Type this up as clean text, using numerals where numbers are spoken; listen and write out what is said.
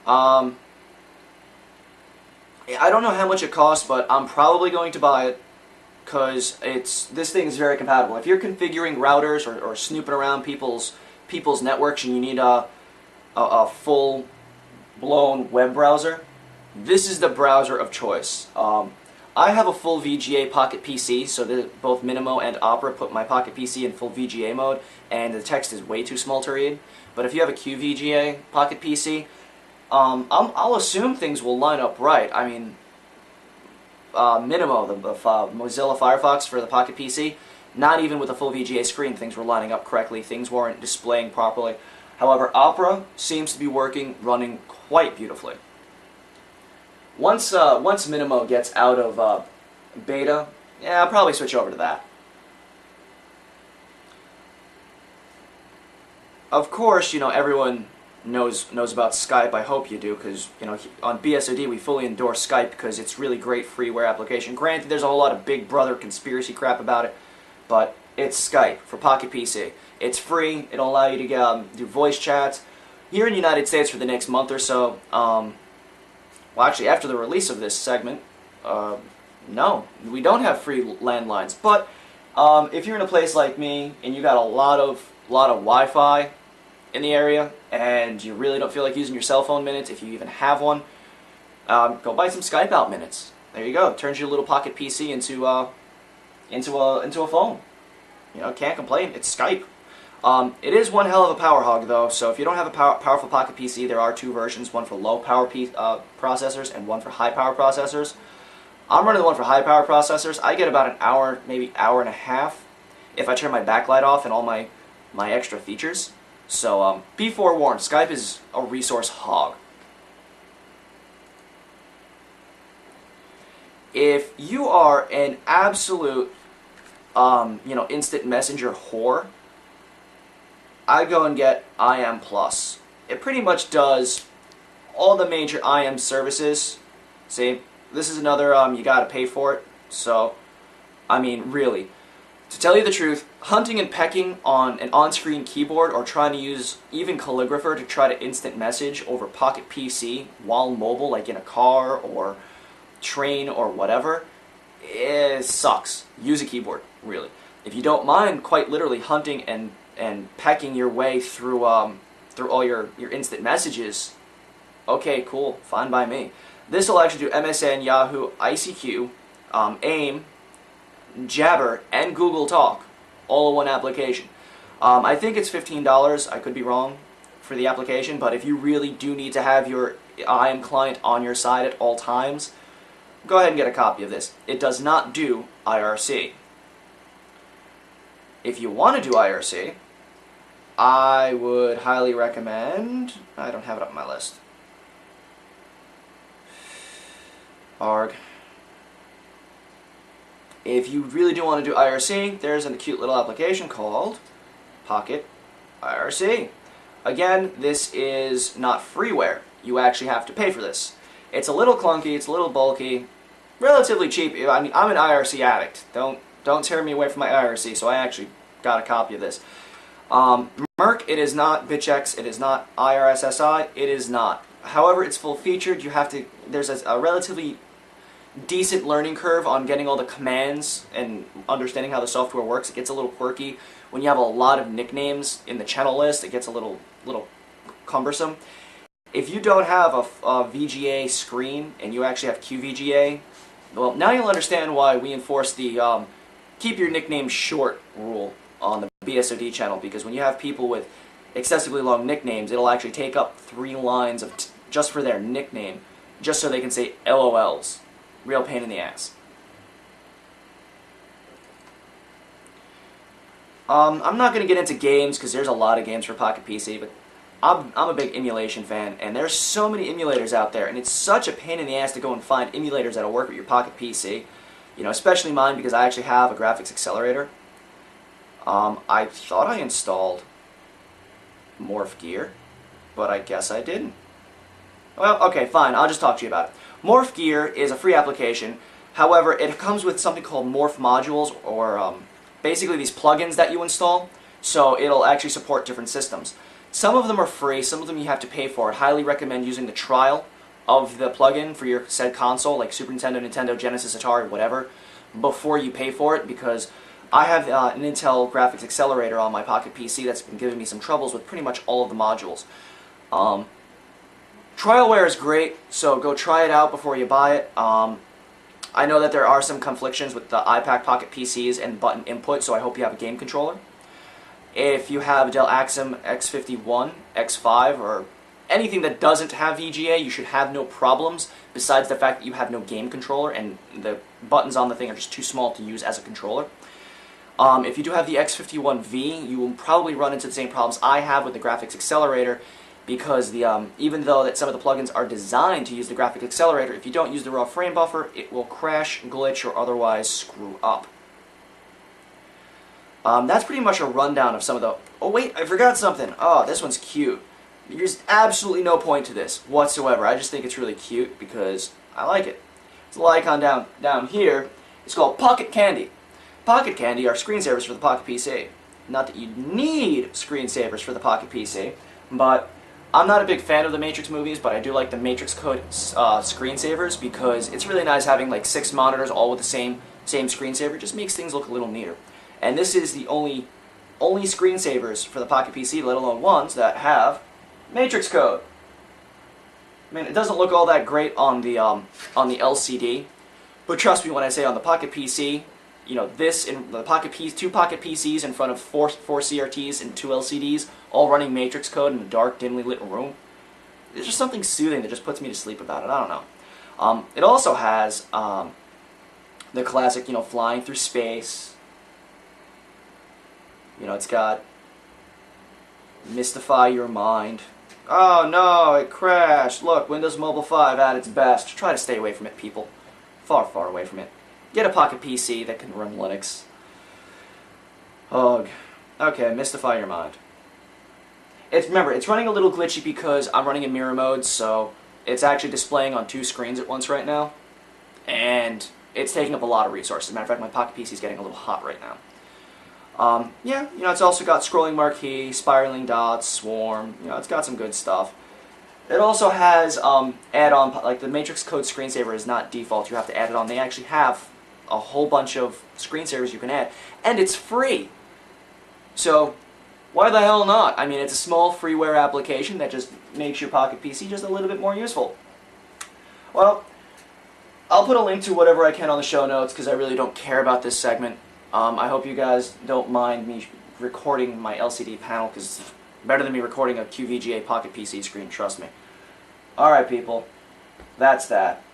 Um, I don't know how much it costs, but I'm probably going to buy it because this thing is very compatible. If you're configuring routers or snooping around people's networks and you need a full blown web browser, this is the browser of choice. I have a full VGA Pocket PC, so both Minimo and Opera put my Pocket PC in full VGA mode, and the text is way too small to read. But if you have a QVGA Pocket PC, I'll assume things will line up right. I mean, Minimo, the Mozilla Firefox for the Pocket PC, not even with a full VGA screen, things were lining up correctly. Things weren't displaying properly. However, Opera seems to be running quite beautifully. Once Minimo gets out of beta, yeah, I'll probably switch over to that. Of course, everyone knows about Skype. I hope you do, because on BSOD we fully endorse Skype because it's really great freeware application. Granted, there's a whole lot of Big Brother conspiracy crap about it, but it's Skype for Pocket PC. It's free. It'll allow you to do voice chats. Here in the United States for the next month or so, well, actually, after the release of this segment, no, we don't have free landlines. But if you're in a place like me and you got a lot of Wi-Fi in the area, and you really don't feel like using your cell phone minutes, if you even have one, go buy some Skype out minutes. There you go. It turns your little Pocket PC into a phone. Can't complain. It's Skype. It is one hell of a power hog, though, so if you don't have a powerful Pocket PC, there are two versions, one for low power processors and one for high power processors. I'm running the one for high power processors. I get about an hour, maybe hour and a half, if I turn my backlight off and all my extra features. So be forewarned, Skype is a resource hog. If you are an absolute, instant messenger whore, I go and get IM Plus. It pretty much does all the major IM services. See, this is another, you gotta pay for it. So, I mean, really, to tell you the truth, hunting and pecking on an on-screen keyboard or trying to use even Calligrapher to try to instant message over Pocket PC while mobile, like in a car or train or whatever, it sucks. Use a keyboard, really. If you don't mind quite literally hunting and pecking your way through all your instant messages, okay, cool, fine by me. This will actually do MSN, Yahoo, ICQ, AIM, Jabber, and Google Talk, all in one application. I think it's $15, I could be wrong, for the application, but if you really do need to have your IM client on your side at all times, go ahead and get a copy of this. It does not do IRC. If you want to do IRC, I would highly recommend, I don't have it up on my list, ARG. If you really do want to do IRC, there's a cute little application called Pocket IRC. Again, this is not freeware. You actually have to pay for this. It's a little clunky, it's a little bulky, relatively cheap. I mean, I'm an IRC addict. Don't tear me away from my IRC, so I actually got a copy of this. Merc, it is not BitchX, it is not IRSSI, it is not. However, it's full-featured. There's a relatively decent learning curve on getting all the commands and understanding how the software works. It gets a little quirky. When you have a lot of nicknames in the channel list, it gets a little cumbersome. If you don't have a VGA screen and you actually have QVGA, well, now you'll understand why we enforce the keep your nickname short rule on the BSOD channel, because when you have people with excessively long nicknames, it'll actually take up 3 lines of just for their nickname, just so they can say LOLs. Real pain in the ass. I'm not going to get into games because there's a lot of games for Pocket PC, but I'm a big emulation fan, and there's so many emulators out there, and it's such a pain in the ass to go and find emulators that'll work with your Pocket PC. Especially mine, because I actually have a graphics accelerator. I thought I installed Morph Gear, but I guess I didn't. Well, okay, fine, I'll just talk to you about it. Morph Gear is a free application. However, it comes with something called Morph modules, or basically these plugins that you install, so it'll actually support different systems. Some of them are free, some of them you have to pay for. I'd highly recommend using the trial of the plugin for your said console, like Super Nintendo, Nintendo, Genesis, Atari, whatever, before you pay for it, because I have an Intel graphics accelerator on my Pocket PC that's been giving me some troubles with pretty much all of the modules. Trialware is great, so go try it out before you buy it. I know that there are some conflictions with the iPad Pocket PCs and button input, so I hope you have a game controller. If you have a Dell Axim X51, X5, or anything that doesn't have VGA, you should have no problems, besides the fact that you have no game controller and the buttons on the thing are just too small to use as a controller. If you do have the X51V, you will probably run into the same problems I have with the graphics accelerator, because even though that some of the plugins are designed to use the graphics accelerator, if you don't use the raw frame buffer, it will crash, glitch, or otherwise screw up. That's pretty much a rundown of some of the... Oh wait, I forgot something. Oh, this one's cute. There's absolutely no point to this whatsoever. I just think it's really cute because I like it. It's a little icon down here. It's called Pocket Candy. Pocket Candy are screensavers for the Pocket PC. Not that you need screensavers for the Pocket PC, but I'm not a big fan of the Matrix movies, but I do like the Matrix Code screensavers because it's really nice having like 6 monitors all with the same screensaver. It just makes things look a little neater. And this is the only screensavers for the Pocket PC, let alone ones that have Matrix Code. I mean, it doesn't look all that great on the LCD, but trust me when I say on the Pocket PC, you know, this in the Pocket PC, 2 Pocket PCs in front of 4 CRTs and 2 LCDs, all running Matrix Code in a dark, dimly lit room. There's just something soothing that just puts me to sleep about it. I don't know. It also has the classic, you know, flying through space. You know, it's got Mystify Your Mind. Oh no, it crashed. Look, Windows Mobile 5 at its best. Try to stay away from it, people. Far, far away from it. Get a Pocket PC that can run Linux. Ugh. Okay, Mystify Your Mind. Remember, it's running a little glitchy because I'm running in mirror mode, so it's actually displaying on 2 screens at once right now. And it's taking up a lot of resources. As a matter of fact, my Pocket PC is getting a little hot right now. Yeah, you know, it's also got scrolling marquee, spiraling dots, swarm, you know, it's got some good stuff. It also has add-on, like the Matrix Code screensaver is not default, you have to add it on. They actually have a whole bunch of screensavers you can add, and it's free. So, why the hell not? I mean, it's a small freeware application that just makes your Pocket PC just a little bit more useful. Well, I'll put a link to whatever I can on the show notes, because I really don't care about this segment. I hope you guys don't mind me recording my LCD panel, because it's better than me recording a QVGA Pocket PC screen, trust me. Alright people, that's that.